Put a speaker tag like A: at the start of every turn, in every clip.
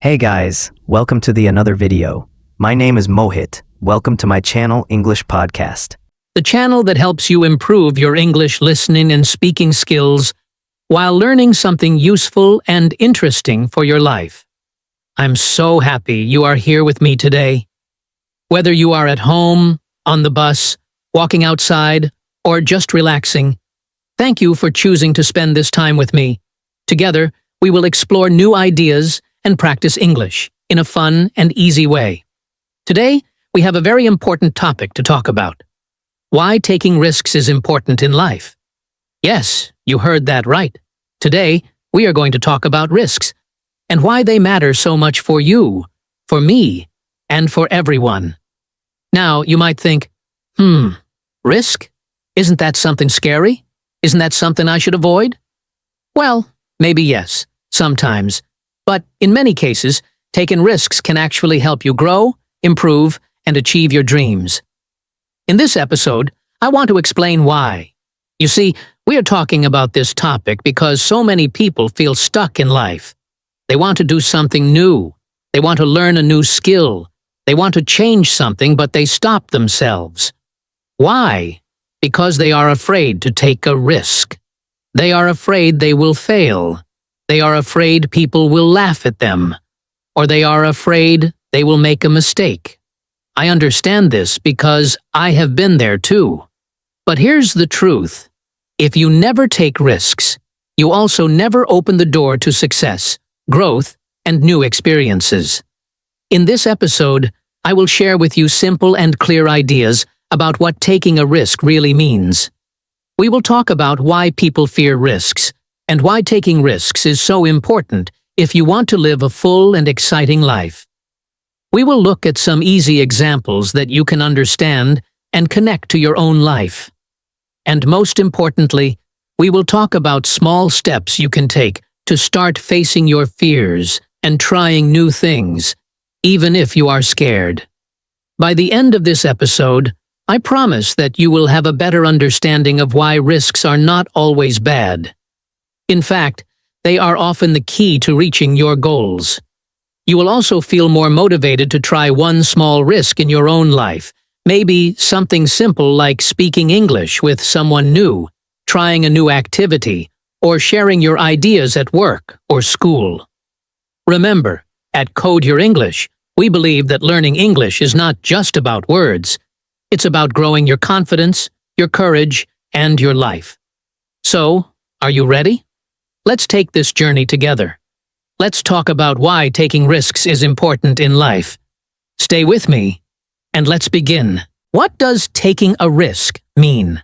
A: Hey guys, welcome to the another video. My name is Mohit. Welcome to my channel English Podcast.
B: The channel that helps you improve your English listening and speaking skills while learning something useful and interesting for your life. I'm so happy you are here with me today. Whether you are at home, on the bus, walking outside, or just relaxing, thank you for choosing to spend this time with me. Together, we will explore new ideas and practice English in a fun and easy way. Today, we have a very important topic to talk about. Why taking risks is important in life. Yes, you heard that right. Today, we are going to talk about risks and why they matter so much for you, for me, and for everyone. Now, you might think, risk? Isn't that something scary? Isn't that something I should avoid? Well, maybe yes, sometimes. But in many cases, taking risks can actually help you grow, improve, and achieve your dreams. In this episode, I want to explain why. You see, we are talking about this topic because so many people feel stuck in life. They want to do something new. They want to learn a new skill. They want to change something, but they stop themselves. Why? Because they are afraid to take a risk. They are afraid they will fail. They are afraid people will laugh at them. Or they are afraid they will make a mistake. I understand this because I have been there too. But here's the truth. If you never take risks, you also never open the door to success, growth, and new experiences. In this episode, I will share with you simple and clear ideas about what taking a risk really means. We will talk about why people fear risks and why taking risks is so important if you want to live a full and exciting life. We will look at some easy examples that you can understand and connect to your own life. And most importantly, we will talk about small steps you can take to start facing your fears and trying new things, even if you are scared. By the end of this episode, I promise that you will have a better understanding of why risks are not always bad. In fact, they are often the key to reaching your goals. You will also feel more motivated to try one small risk in your own life, maybe something simple like speaking English with someone new, trying a new activity, or sharing your ideas at work or school. Remember, at Code Your English, we believe that learning English is not just about words. It's about growing your confidence, your courage, and your life. So, are you ready? Let's take this journey together. Let's talk about why taking risks is important in life. Stay with me, and let's begin. What does taking a risk mean?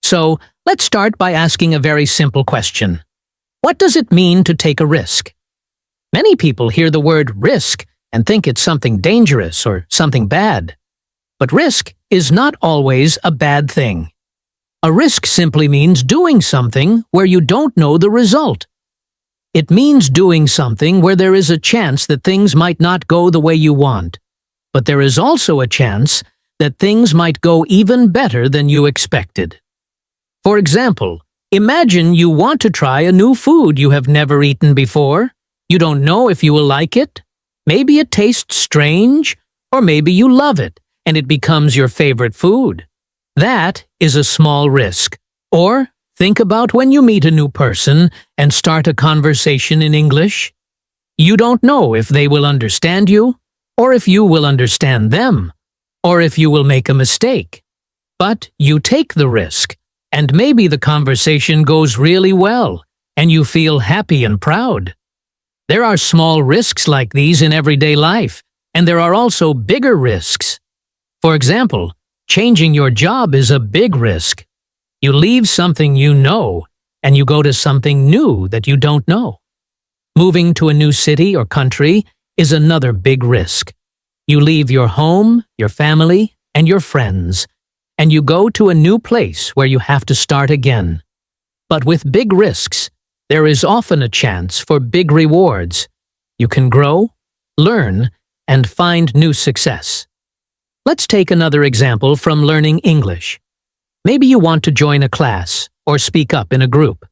B: So, let's start by asking a very simple question. What does it mean to take a risk? Many people hear the word risk and think it's something dangerous or something bad. But risk is not always a bad thing. A risk simply means doing something where you don't know the result. It means doing something where there is a chance that things might not go the way you want, but there is also a chance that things might go even better than you expected. For example, imagine you want to try a new food you have never eaten before. You don't know if you will like it. Maybe it tastes strange, or maybe you love it and it becomes your favorite food. That is a small risk. Or think about when you meet a new person and start a conversation in English. You don't know if they will understand you, or if you will understand them, or if you will make a mistake. But you take the risk, and maybe the conversation goes really well, and you feel happy and proud. There are small risks like these in everyday life, and there are also bigger risks. For example, changing your job is a big risk. You leave something you know, and you go to something new that you don't know. Moving to a new city or country is another big risk. You leave your home, your family, and your friends, and you go to a new place where you have to start again. But with big risks, there is often a chance for big rewards. You can grow, learn, and find new success. Let's take another example from learning English. Maybe you want to join a class or speak up in a group.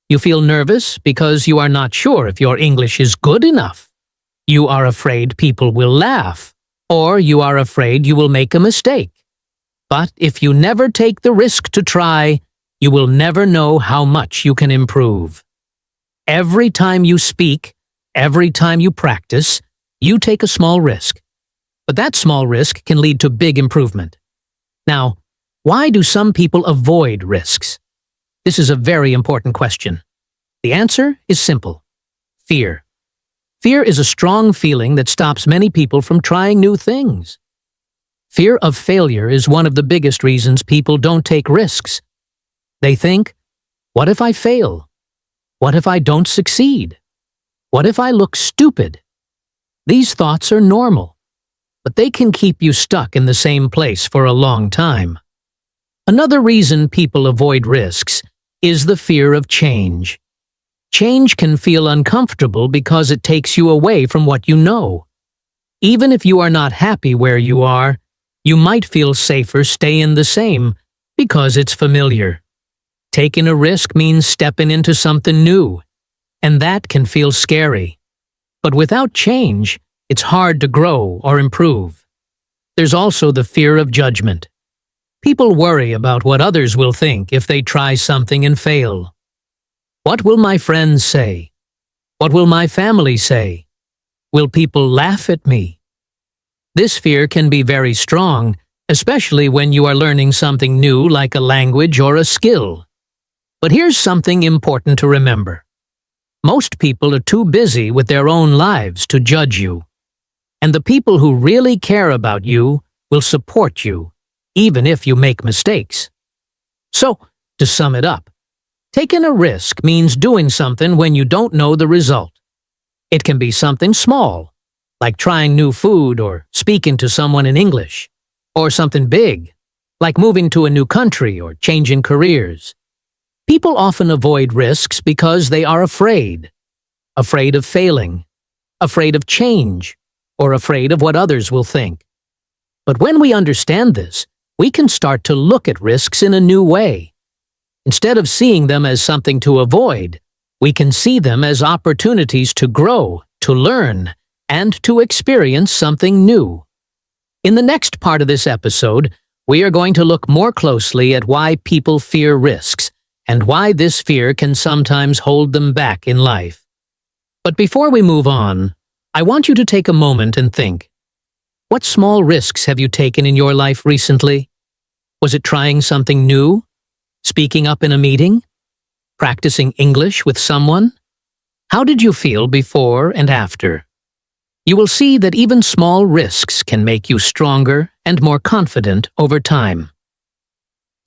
B: You feel nervous because you are not sure if your English is good enough. You are afraid people will laugh, or you are afraid you will make a mistake. But if you never take the risk to try, you will never know how much you can improve. Every time you speak, every time you practice, you take a small risk. But that small risk can lead to big improvement. Now, why do some people avoid risks? This is a very important question. The answer is simple. Fear. Fear is a strong feeling that stops many people from trying new things. Fear of failure is one of the biggest reasons people don't take risks. They think, what if I fail? What if I don't succeed? What if I look stupid? These thoughts are normal, but they can keep you stuck in the same place for a long time. Another reason people avoid risks is the fear of change. Change can feel uncomfortable because it takes you away from what you know. Even if you are not happy where you are, you might feel safer staying the same because it's familiar. Taking a risk means stepping into something new, and that can feel scary. But without change, it's hard to grow or improve. There's also the fear of judgment. People worry about what others will think if they try something and fail. What will my friends say? What will my family say? Will people laugh at me? This fear can be very strong, especially when you are learning something new like a language or a skill. But here's something important to remember. Most people are too busy with their own lives to judge you. And the people who really care about you will support you, even if you make mistakes. So, to sum it up, taking a risk means doing something when you don't know the result. It can be something small, like trying new food or speaking to someone in English, or something big, like moving to a new country or changing careers. People often avoid risks because they are afraid of failing, afraid of change, or afraid of what others will think. But when we understand this, we can start to look at risks in a new way. Instead of seeing them as something to avoid, we can see them as opportunities to grow, to learn, and to experience something new. In the next part of this episode, we are going to look more closely at why people fear risks and why this fear can sometimes hold them back in life. But before we move on, I want you to take a moment and think. What small risks have you taken in your life recently? Was it trying something new? Speaking up in a meeting? Practicing English with someone? How did you feel before and after? You will see that even small risks can make you stronger and more confident over time.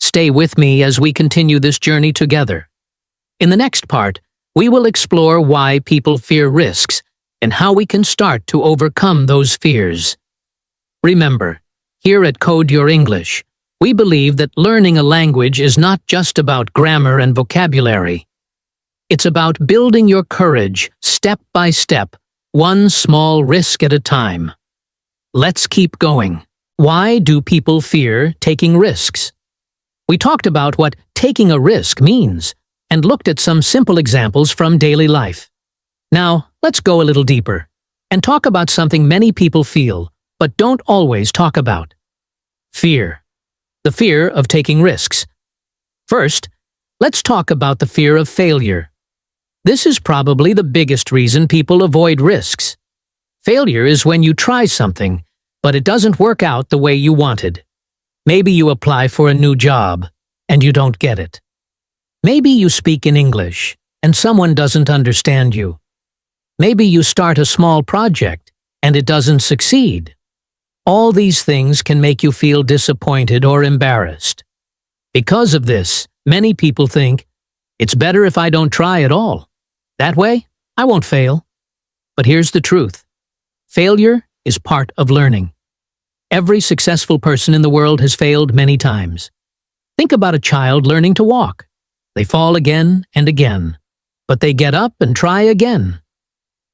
B: Stay with me as we continue this journey together. In the next part, we will explore why people fear risks and how we can start to overcome those fears. Remember, here at Code Your English, we believe that learning a language is not just about grammar and vocabulary. It's about building your courage step by step, one small risk at a time. Let's keep going. Why do people fear taking risks? We talked about what taking a risk means and looked at some simple examples from daily life. Now, let's go a little deeper and talk about something many people feel but don't always talk about. Fear. The fear of taking risks. First, let's talk about the fear of failure. This is probably the biggest reason people avoid risks. Failure is when you try something, but it doesn't work out the way you wanted. Maybe you apply for a new job, and you don't get it. Maybe you speak in English, and someone doesn't understand you. Maybe you start a small project, and it doesn't succeed. All these things can make you feel disappointed or embarrassed. Because of this, many people think, it's better if I don't try at all. That way, I won't fail. But here's the truth. Failure is part of learning. Every successful person in the world has failed many times. Think about a child learning to walk. They fall again and again, but they get up and try again.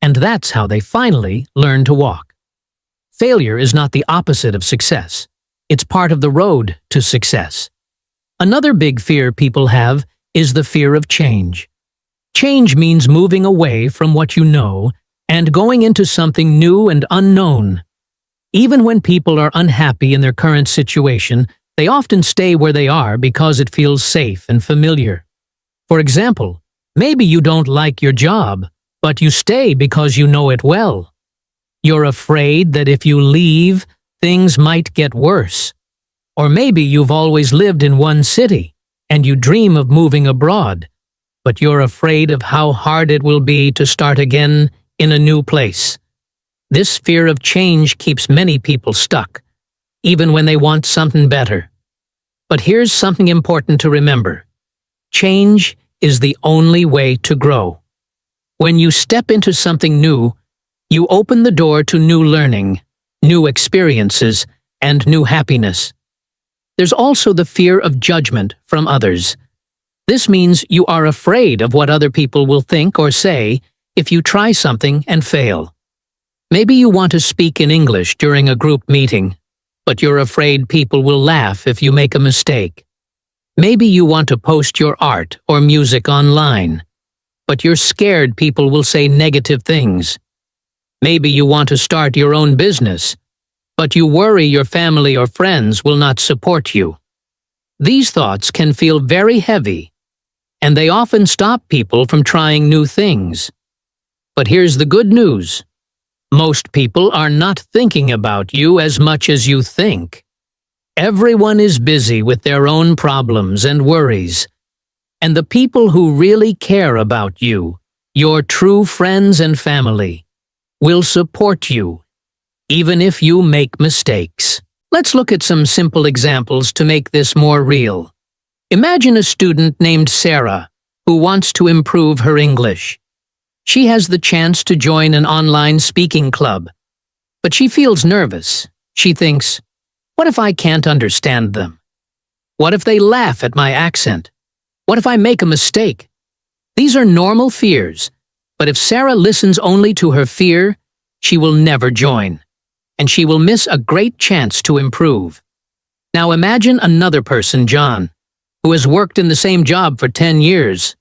B: And that's how they finally learn to walk. Failure is not the opposite of success. It's part of the road to success. Another big fear people have is the fear of change. Change means moving away from what you know and going into something new and unknown. Even when people are unhappy in their current situation, they often stay where they are because it feels safe and familiar. For example, maybe you don't like your job, but you stay because you know it well. You're afraid that if you leave, things might get worse. Or maybe you've always lived in one city, and you dream of moving abroad, but you're afraid of how hard it will be to start again in a new place. This fear of change keeps many people stuck, even when they want something better. But here's something important to remember. Change is the only way to grow. When you step into something new, you open the door to new learning, new experiences, and new happiness. There's also the fear of judgment from others. This means you are afraid of what other people will think or say if you try something and fail. Maybe you want to speak in English during a group meeting, but you're afraid people will laugh if you make a mistake. Maybe you want to post your art or music online, but you're scared people will say negative things. Maybe you want to start your own business, but you worry your family or friends will not support you. These thoughts can feel very heavy, and they often stop people from trying new things. But here's the good news. Most people are not thinking about you as much as you think. Everyone is busy with their own problems and worries. And the people who really care about you, your true friends and family, will support you, even if you make mistakes. Let's look at some simple examples to make this more real. Imagine a student named Sarah who wants to improve her English. She has the chance to join an online speaking club, but she feels nervous. She thinks, what if I can't understand them? What if they laugh at my accent? What if I make a mistake? These are normal fears, but if Sarah listens only to her fear, she will never join, and she will miss a great chance to improve. Now imagine another person, John, who has worked in the same job for 10 years.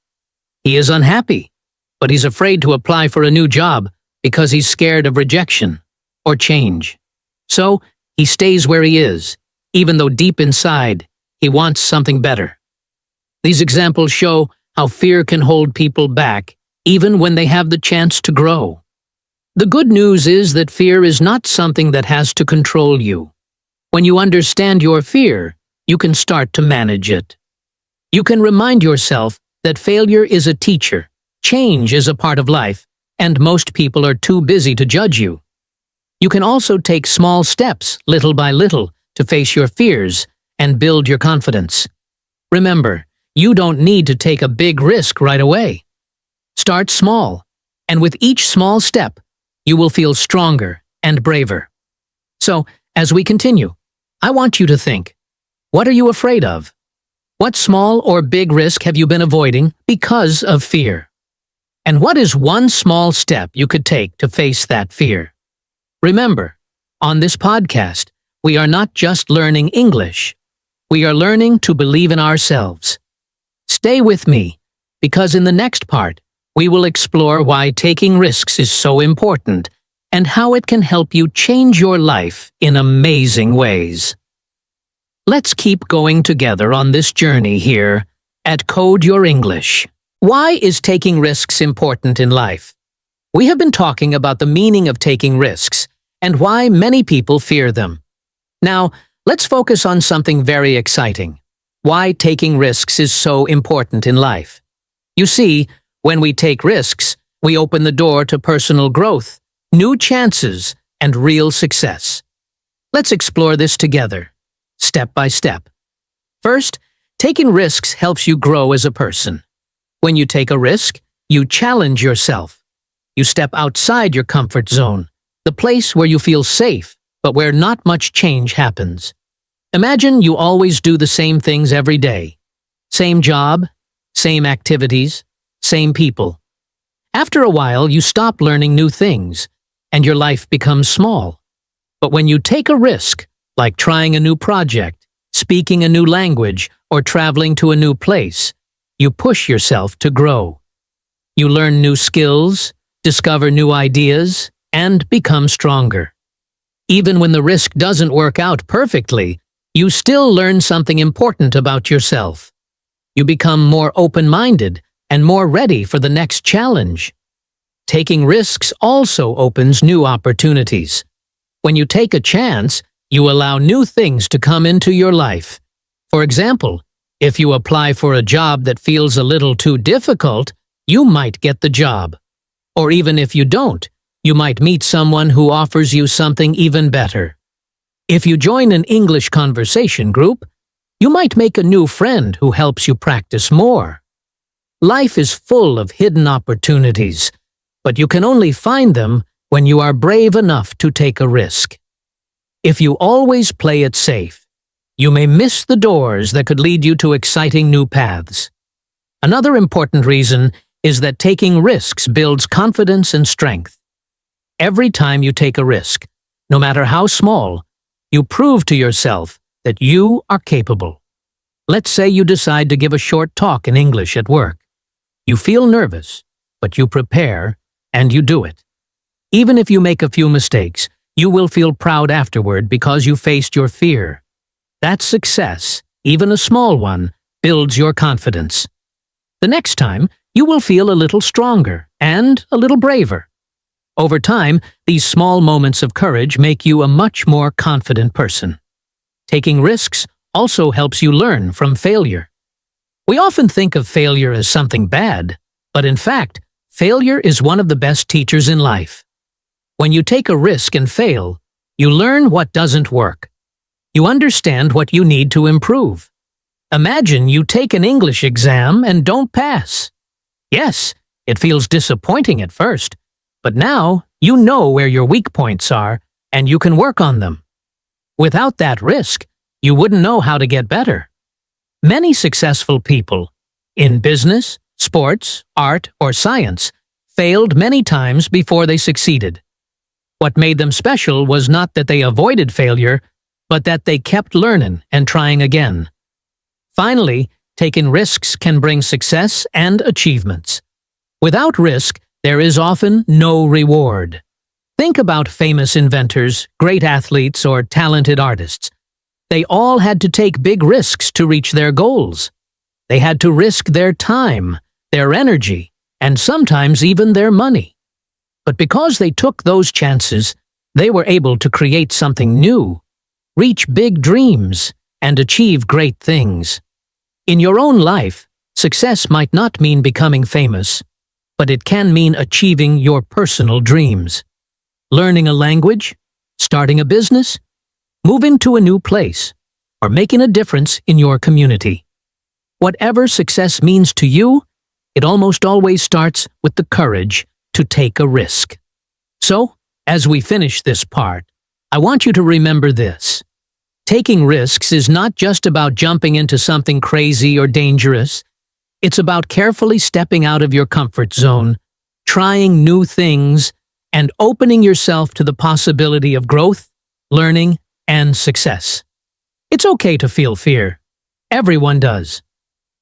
B: He is unhappy, but he's afraid to apply for a new job because he's scared of rejection or change. So he stays where he is, even though deep inside he wants something better. These examples show how fear can hold people back even when they have the chance to grow. The good news is that fear is not something that has to control you. When you understand your fear, you can start to manage it. You can remind yourself that failure is a teacher, change is a part of life, and most people are too busy to judge you. You can also take small steps, little by little, to face your fears and build your confidence. Remember, you don't need to take a big risk right away. Start small, and with each small step, you will feel stronger and braver. So, as we continue, I want you to think, what are you afraid of? What small or big risk have you been avoiding because of fear? And what is one small step you could take to face that fear? Remember, on this podcast, we are not just learning English. We are learning to believe in ourselves. Stay with me, because in the next part, we will explore why taking risks is so important and how it can help you change your life in amazing ways. Let's keep going together on this journey here at Code Your English. Why is taking risks important in life? We have been talking about the meaning of taking risks and why many people fear them. Now, let's focus on something very exciting. Why taking risks is so important in life. You see, when we take risks, we open the door to personal growth, new chances, and real success. Let's explore this together, step by step. First, taking risks helps you grow as a person. When you take a risk, you challenge yourself. You step outside your comfort zone, the place where you feel safe, but where not much change happens. Imagine you always do the same things every day. Same job, same activities, same people. After a while, you stop learning new things, and your life becomes small. But when you take a risk, like trying a new project, speaking a new language, or traveling to a new place, you push yourself to grow. You learn new skills, discover new ideas, and become stronger. Even when the risk doesn't work out perfectly, you still learn something important about yourself. You become more open-minded and more ready for the next challenge. Taking risks also opens new opportunities. When you take a chance, you allow new things to come into your life. For example, if you apply for a job that feels a little too difficult, you might get the job. Or even if you don't, you might meet someone who offers you something even better. If you join an English conversation group, you might make a new friend who helps you practice more. Life is full of hidden opportunities, but you can only find them when you are brave enough to take a risk. If you always play it safe, you may miss the doors that could lead you to exciting new paths. Another important reason is that taking risks builds confidence and strength. Every time you take a risk, no matter how small, you prove to yourself that you are capable. Let's say you decide to give a short talk in English at work. You feel nervous, but you prepare and you do it. Even if you make a few mistakes, you will feel proud afterward because you faced your fear. That success, even a small one, builds your confidence. The next time, you will feel a little stronger and a little braver. Over time, these small moments of courage make you a much more confident person. Taking risks also helps you learn from failure. We often think of failure as something bad, but in fact, failure is one of the best teachers in life. When you take a risk and fail, you learn what doesn't work. You understand what you need to improve. Imagine you take an English exam and don't pass. Yes, it feels disappointing at first, but now you know where your weak points are and you can work on them. Without that risk, you wouldn't know how to get better. Many successful people, in business, sports, art, or science, failed many times before they succeeded. What made them special was not that they avoided failure, but that they kept learning and trying again. Finally, taking risks can bring success and achievements. Without risk, there is often no reward. Think about famous inventors, great athletes, or talented artists. They all had to take big risks to reach their goals. They had to risk their time, their energy, and sometimes even their money. But because they took those chances, they were able to create something new, reach big dreams, and achieve great things. In your own life, success might not mean becoming famous, but it can mean achieving your personal dreams. Learning a language, starting a business, moving to a new place, or making a difference in your community. Whatever success means to you, it almost always starts with the courage to take a risk. So, as we finish this part, I want you to remember this. Taking risks is not just about jumping into something crazy or dangerous. It's about carefully stepping out of your comfort zone, trying new things, and opening yourself to the possibility of growth, learning, and success. It's okay to feel fear. Everyone does.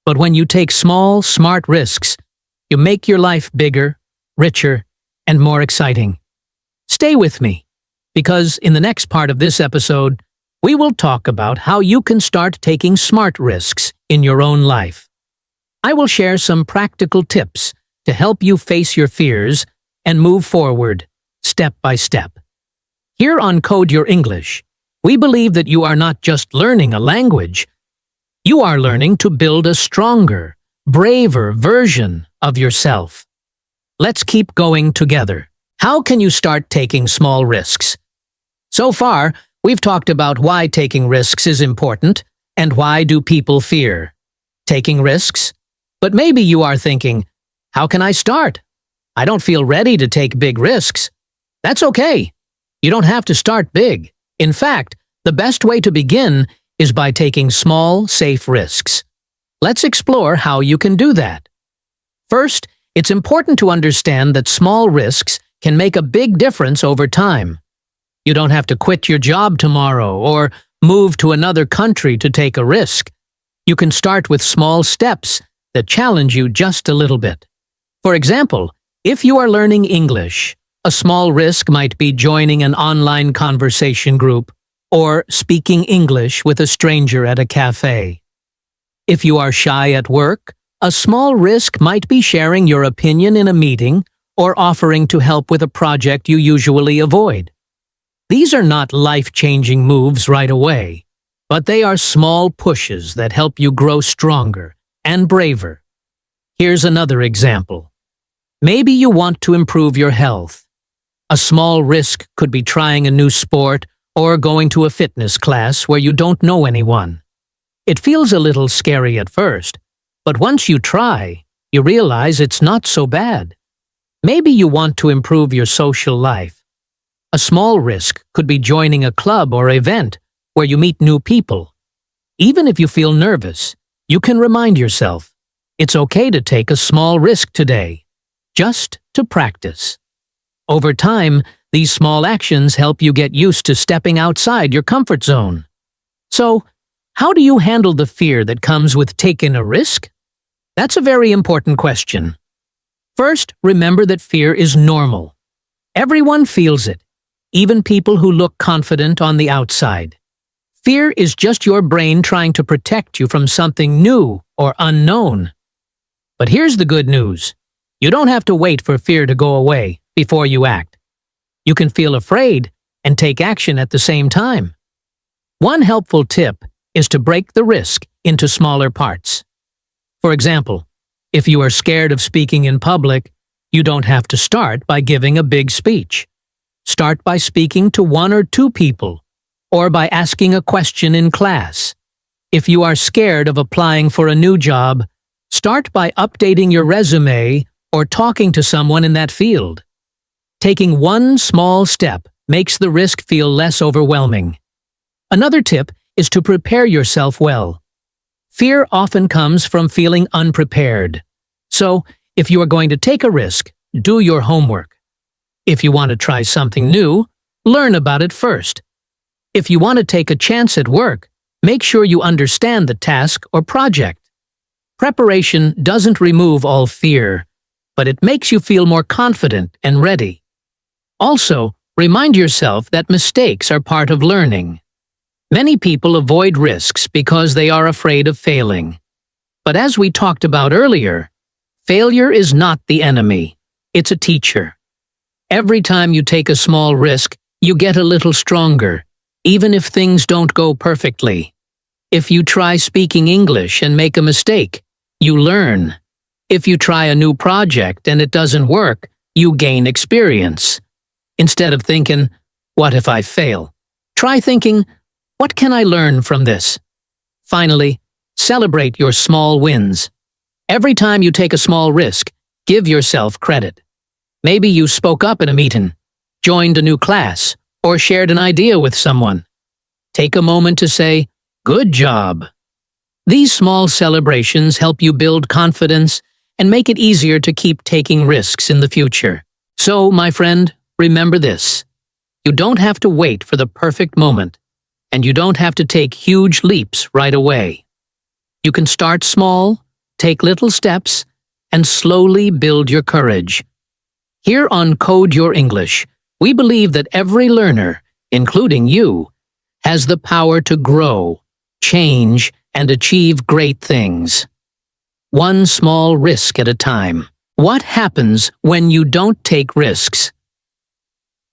B: But when you take small, smart risks, you make your life bigger, richer, and more exciting. Stay with me, because in the next part of this episode, we will talk about how you can start taking smart risks in your own life. I will share some practical tips to help you face your fears and move forward, step by step. Here on Code Your English, we believe that you are not just learning a language, you are learning to build a stronger, braver version of yourself. Let's keep going together. How can you start taking small risks? So far, we've talked about why taking risks is important and why do people fear taking risks. But maybe you are thinking, how can I start? I don't feel ready to take big risks. That's okay. You don't have to start big. In fact, the best way to begin is by taking small, safe risks. Let's explore how you can do that. First, it's important to understand that small risks can make a big difference over time. You don't have to quit your job tomorrow or move to another country to take a risk. You can start with small steps that challenge you just a little bit. For example, If you are learning English, a small risk might be joining an online conversation group or speaking English with a stranger at a cafe. If you are shy at work, a small risk might be sharing your opinion in a meeting or offering to help with a project you usually avoid. These are not life-changing moves right away, but they are small pushes that help you grow stronger and braver. Here's another example. Maybe you want to improve your health. A small risk could be trying a new sport or going to a fitness class where you don't know anyone. It feels a little scary at first, but once you try, you realize it's not so bad. Maybe you want to improve your social life. A small risk could be joining a club or event where you meet new people. Even if you feel nervous, you can remind yourself, it's okay to take a small risk today, just to practice. Over time, these small actions help you get used to stepping outside your comfort zone. So, how do you handle the fear that comes with taking a risk? That's a very important question. First, remember that fear is normal. Everyone feels it, even people who look confident on the outside. Fear is just your brain trying to protect you from something new or unknown. But here's the good news. You don't have to wait for fear to go away before you act. You can feel afraid and take action at the same time. One helpful tip is to break the risk into smaller parts. For example, if you are scared of speaking in public, you don't have to start by giving a big speech. Start by speaking to 1 or 2 people, or by asking a question in class. If you are scared of applying for a new job, start by updating your resume or talking to someone in that field. Taking one small step makes the risk feel less overwhelming. Another tip is to prepare yourself well. Fear often comes from feeling unprepared. So, if you are going to take a risk, do your homework. If you want to try something new, learn about it first. If you want to take a chance at work, make sure you understand the task or project. Preparation doesn't remove all fear, but it makes you feel more confident and ready. Also, remind yourself that mistakes are part of learning. Many people avoid risks because they are afraid of failing. But as we talked about earlier, failure is not the enemy. It's a teacher. Every time you take a small risk, you get a little stronger, even if things don't go perfectly. If you try speaking English and make a mistake, you learn. If you try a new project and it doesn't work, you gain experience. Instead of thinking, what if I fail? Try thinking, what can I learn from this? Finally, celebrate your small wins. Every time you take a small risk, give yourself credit. Maybe you spoke up in a meeting, joined a new class, or shared an idea with someone. Take a moment to say, good job. These small celebrations help you build confidence and make it easier to keep taking risks in the future. So, my friend, remember this. You don't have to wait for the perfect moment, and you don't have to take huge leaps right away. You can start small, take little steps, and slowly build your courage. Here on Code Your English, we believe that every learner, including you, has the power to grow, change, and achieve great things. One small risk at a time. What happens when you don't take risks?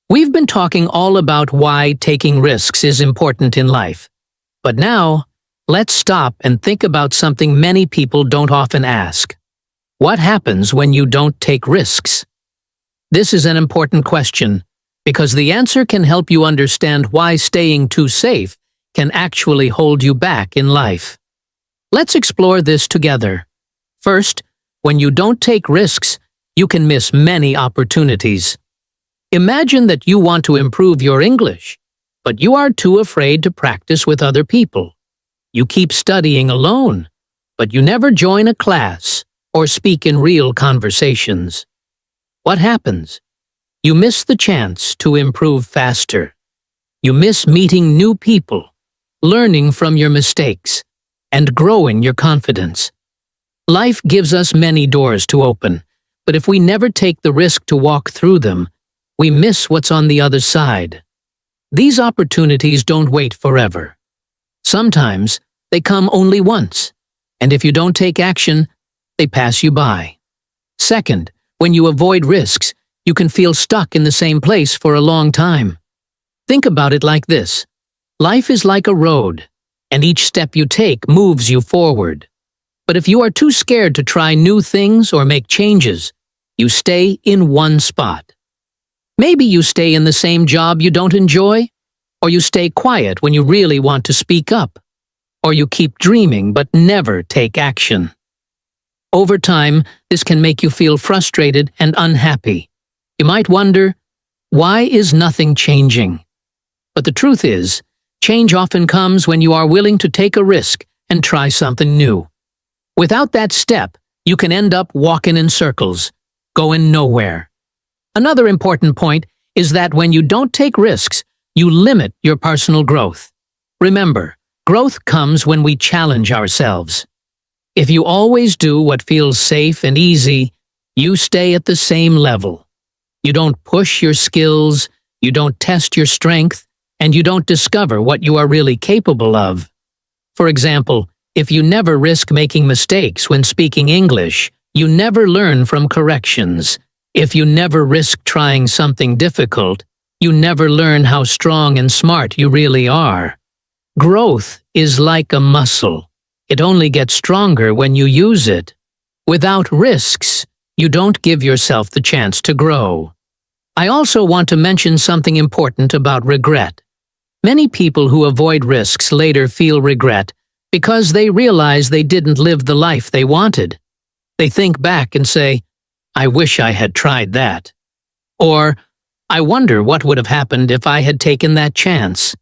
B: We've been talking all about why taking risks is important in life. But now, let's stop and think about something many people don't often ask. What happens when you don't take risks? This is an important question, because the answer can help you understand why staying too safe can actually hold you back in life. Let's explore this together. First, when you don't take risks, you can miss many opportunities. Imagine that you want to improve your English, but you are too afraid to practice with other people. You keep studying alone, but you never join a class or speak in real conversations. What happens? You miss the chance to improve faster. You miss meeting new people, learning from your mistakes, and growing your confidence. Life gives us many doors to open, But if we never take the risk to walk through them, we miss what's on the other side. These opportunities don't wait forever. Sometimes they come only once, and if you don't take action, they pass you by. Second, when you avoid risks, you can feel stuck in the same place for a long time. Think about it like this. Life is like a road, and each step you take moves you forward. But if you are too scared to try new things or make changes, you stay in one spot. Maybe you stay in the same job you don't enjoy, or you stay quiet when you really want to speak up, or you keep dreaming but never take action. Over time, this can make you feel frustrated and unhappy. You might wonder, why is nothing changing? But the truth is, change often comes when you are willing to take a risk and try something new. Without that step, you can end up walking in circles, going nowhere. Another important point is that when you don't take risks, you limit your personal growth. Remember, growth comes when we challenge ourselves. If you always do what feels safe and easy, you stay at the same level. You don't push your skills, you don't test your strength, and you don't discover what you are really capable of. For example, if you never risk making mistakes when speaking English, you never learn from corrections. If you never risk trying something difficult, you never learn how strong and smart you really are. Growth is like a muscle. It only gets stronger when you use it. Without risks, you don't give yourself the chance to grow. I also want to mention something important about regret. Many people who avoid risks later feel regret because they realize they didn't live the life they wanted. They think back and say, I wish I had tried that. Or, I wonder what would have happened if I had taken that chance.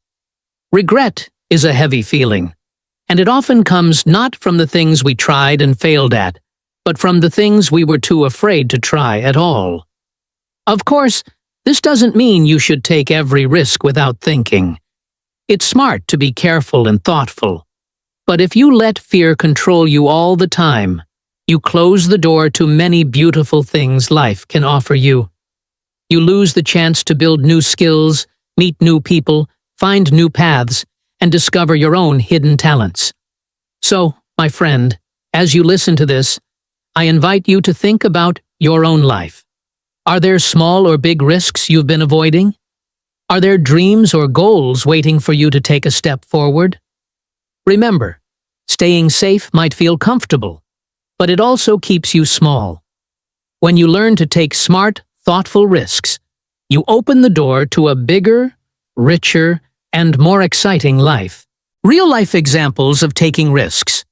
B: Regret is a heavy feeling, and it often comes not from the things we tried and failed at, but from the things we were too afraid to try at all. Of course, this doesn't mean you should take every risk without thinking. It's smart to be careful and thoughtful. But if you let fear control you all the time, you close the door to many beautiful things life can offer you. You lose the chance to build new skills, meet new people, find new paths, and discover your own hidden talents. So, my friend, as you listen to this, I invite you to think about your own life. Are there small or big risks you've been avoiding? Are there dreams or goals waiting for you to take a step forward? Remember, staying safe might feel comfortable, but it also keeps you small. When you learn to take smart, thoughtful risks, you open the door to a bigger, richer, and more exciting life. Real-life examples of taking risks.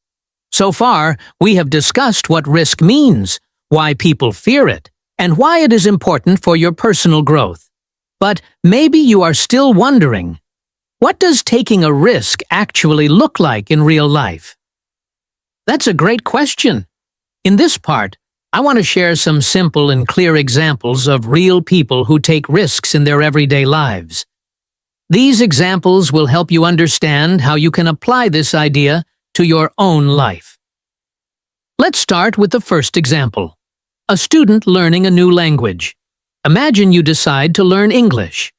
B: So far, we have discussed what risk means, why people fear it, and why it is important for your personal growth. But maybe you are still wondering, what does taking a risk actually look like in real life? That's a great question. In this part, I want to share some simple and clear examples of real people who take risks in their everyday lives. These examples will help you understand how you can apply this idea to your own life. Let's start with the first example. A student learning a new language. Imagine you decide to learn English.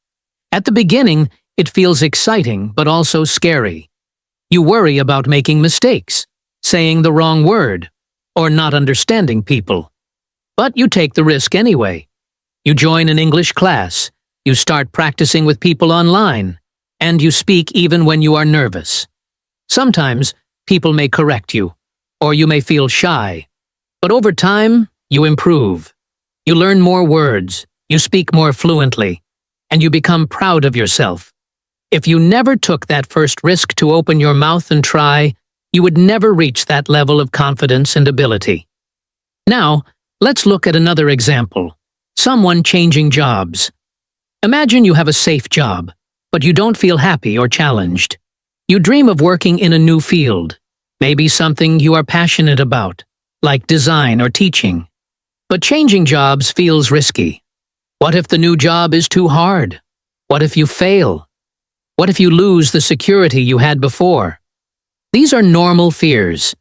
B: At the beginning, it feels exciting but also scary. You worry about making mistakes, saying the wrong word, or not understanding people. But you take the risk anyway. You join an English class, you start practicing with people online, and you speak even when you are nervous. Sometimes, people may correct you, or you may feel shy. But over time, you improve. You learn more words, you speak more fluently, and you become proud of yourself. If you never took that first risk to open your mouth and try, you would never reach that level of confidence and ability. Now, let's look at another example. Someone changing jobs. Imagine you have a safe job, but you don't feel happy or challenged. You dream of working in a new field, maybe something you are passionate about, like design or teaching. But changing jobs feels risky. What if the new job is too hard? What if you fail? What if you lose the security you had before? These are normal fears.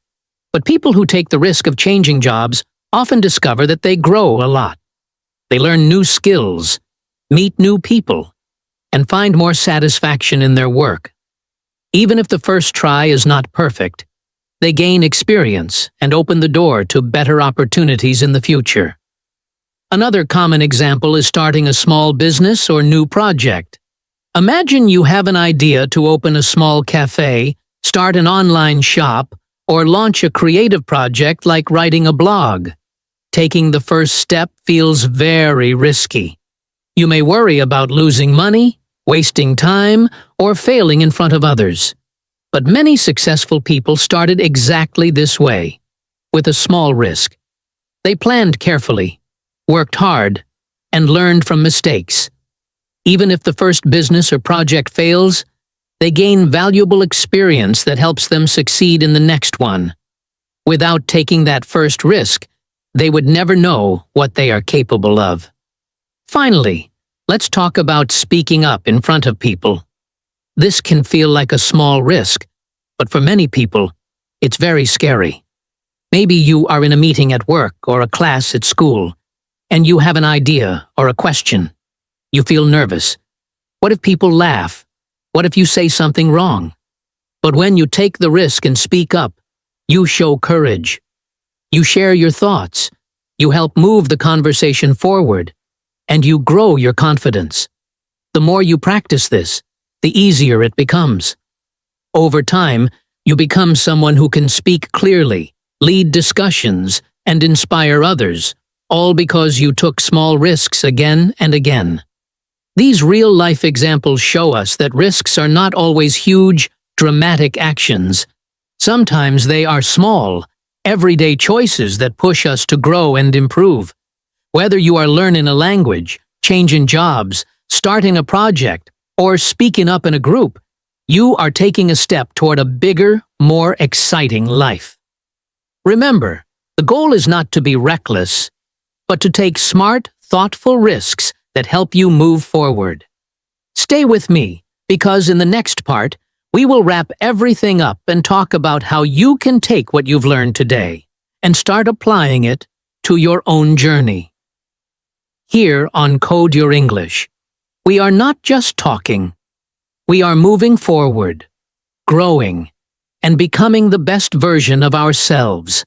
B: But people who take the risk of changing jobs often discover that they grow a lot. They learn new skills, meet new people, and find more satisfaction in their work. Even if the first try is not perfect, they gain experience and open the door to better opportunities in the future. Another common example is starting a small business or new project. Imagine you have an idea to open a small cafe, start an online shop, or launch a creative project like writing a blog. Taking the first step feels very risky. You may worry about losing money, wasting time, or failing in front of others. But many successful people started exactly this way, with a small risk. They planned carefully, worked hard, and learned from mistakes. Even if the first business or project fails, they gain valuable experience that helps them succeed in the next one. Without taking that first risk, they would never know what they are capable of. Finally, let's talk about speaking up in front of people. This can feel like a small risk, but for many people, it's very scary. Maybe you are in a meeting at work or a class at school, and you have an idea or a question. You feel nervous. What if people laugh? What if you say something wrong? But when you take the risk and speak up, you show courage. You share your thoughts. You help move the conversation forward, and you grow your confidence. The more you practice this, the easier it becomes. Over time, you become someone who can speak clearly, lead discussions, and inspire others, all because you took small risks again and again. These real-life examples show us that risks are not always huge, dramatic actions. Sometimes they are small, everyday choices that push us to grow and improve. Whether you are learning a language, changing jobs, starting a project, or speaking up in a group, you are taking a step toward a bigger, more exciting life. Remember, the goal is not to be reckless, but to take smart, thoughtful risks that help you move forward. Stay with me, because in the next part, we will wrap everything up and talk about how you can take what you've learned today and start applying it to your own journey. Here on Code Your English, we are not just talking. We are moving forward, growing, and becoming the best version of ourselves.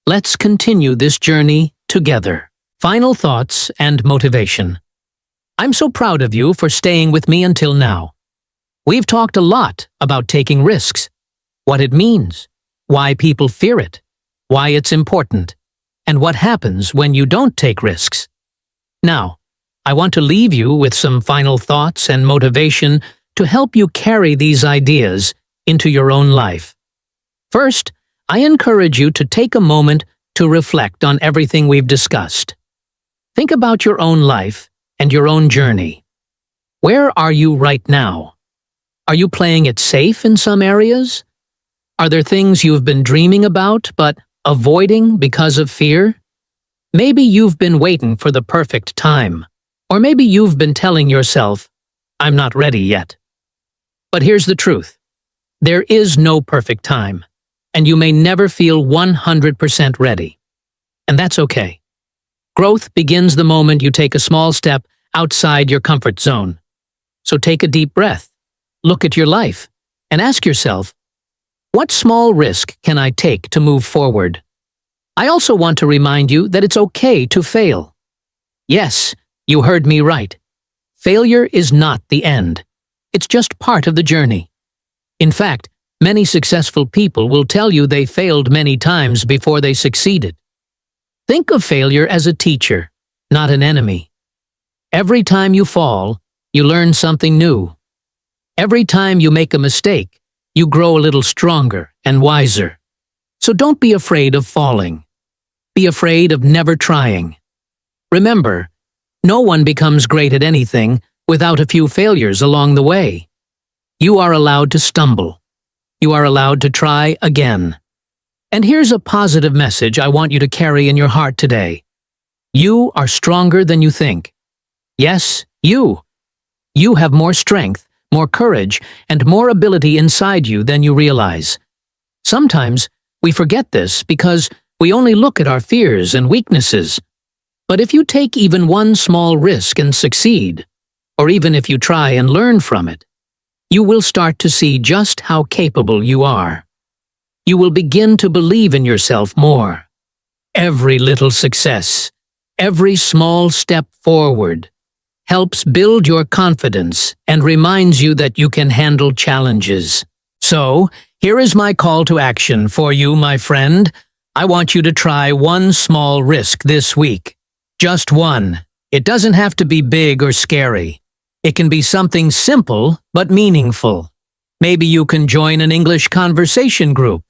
B: Let's continue this journey together. Final thoughts and motivation. I'm so proud of you for staying with me until now. We've talked a lot about taking risks, what it means, why people fear it, why it's important, and what happens when you don't take risks. Now, I want to leave you with some final thoughts and motivation to help you carry these ideas into your own life. First, I encourage you to take a moment to reflect on everything we've discussed. Think about your own life and your own journey. Where are you right now? Are you playing it safe in some areas? Are there things you've been dreaming about but avoiding because of fear? Maybe you've been waiting for the perfect time, or maybe you've been telling yourself, "I'm not ready yet." But here's the truth. There is no perfect time, and you may never feel 100% ready. And that's okay. Growth begins the moment you take a small step outside your comfort zone. So take a deep breath, look at your life, and ask yourself, what small risk can I take to move forward? I also want to remind you that it's okay to fail. Yes, you heard me right. Failure is not the end. It's just part of the journey. In fact, many successful people will tell you they failed many times before they succeeded. Think of failure as a teacher, not an enemy. Every time you fall, you learn something new. Every time you make a mistake, you grow a little stronger and wiser. So don't be afraid of falling. Be afraid of never trying. Remember, no one becomes great at anything without a few failures along the way. You are allowed to stumble. You are allowed to try again. And here's a positive message I want you to carry in your heart today. You are stronger than you think. Yes, you. You have more strength, more courage, and more ability inside you than you realize. Sometimes we forget this because We only look at our fears and weaknesses. But if you take even one small risk and succeed, or even if you try and learn from it, you will start to see just how capable you are. You will begin to believe in yourself more. Every little success, every small step forward, helps build your confidence and reminds you that you can handle challenges. So, here is my call to action for you, my friend. I want you to try one small risk this week. Just one. It doesn't have to be big or scary. It can be something simple but meaningful. Maybe you can join an English conversation group.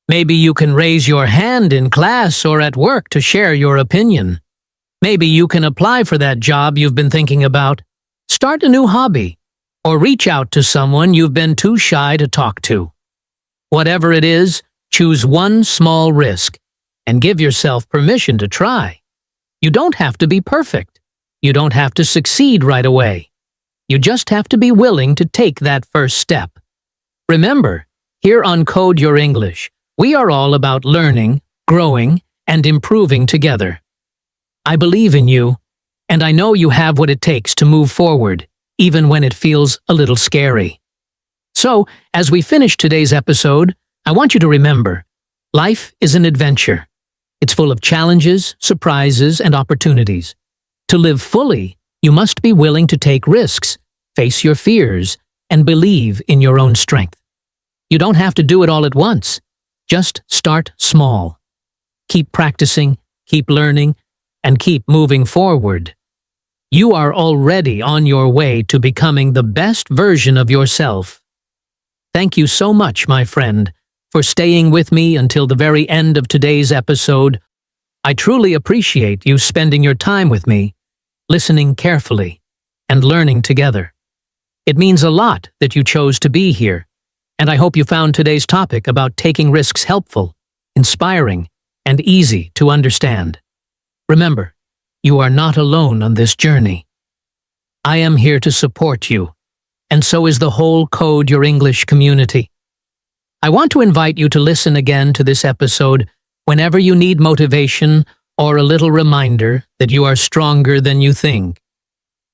B: Maybe you can raise your hand in class or at work to share your opinion. Maybe you can apply for that job you've been thinking about, start a new hobby, or reach out to someone you've been too shy to talk to. Whatever it is, choose one small risk and give yourself permission to try. You don't have to be perfect. You don't have to succeed right away. You just have to be willing to take that first step. Remember, here on Code Your English, we are all about learning, growing, and improving together. I believe in you, and I know you have what it takes to move forward, even when it feels a little scary. So, as we finish today's episode, I want you to remember, life is an adventure. It's full of challenges, surprises, and opportunities. To live fully, you must be willing to take risks, face your fears, and believe in your own strength. You don't have to do it all at once. Just start small. Keep practicing, keep learning, and keep moving forward. You are already on your way to becoming the best version of yourself. Thank you so much, my friend, for staying with me until the very end of today's episode. I truly appreciate you spending your time with me, listening carefully, and learning together. It means a lot that you chose to be here, and I hope you found today's topic about taking risks helpful, inspiring, and easy to understand. Remember, you are not alone on this journey. I am here to support you, and so is the whole Code Your English community. I want to invite you to listen again to this episode whenever you need motivation or a little reminder that you are stronger than you think.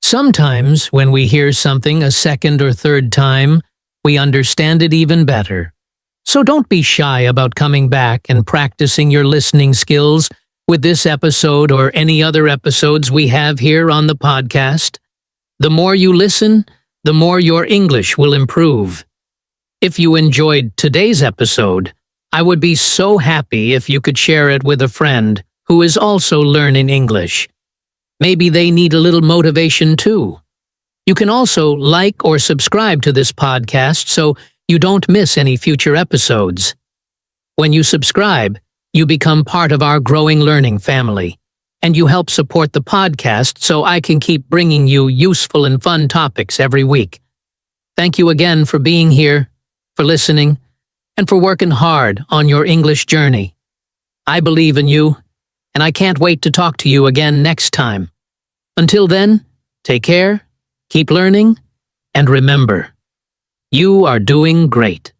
B: Sometimes, when we hear something a second or third time, we understand it even better. So don't be shy about coming back and practicing your listening skills with this episode or any other episodes we have here on the podcast. The more you listen, the more your English will improve. If you enjoyed today's episode, I would be so happy if you could share it with a friend who is also learning English. Maybe they need a little motivation too. You can also like or subscribe to this podcast so you don't miss any future episodes. When you subscribe, you become part of our growing learning family, and you help support the podcast so I can keep bringing you useful and fun topics every week. Thank you again for being here, for listening, and for working hard on your English journey. I believe in you, and I can't wait to talk to you again next time. Until then, take care, keep learning, and remember, you are doing great.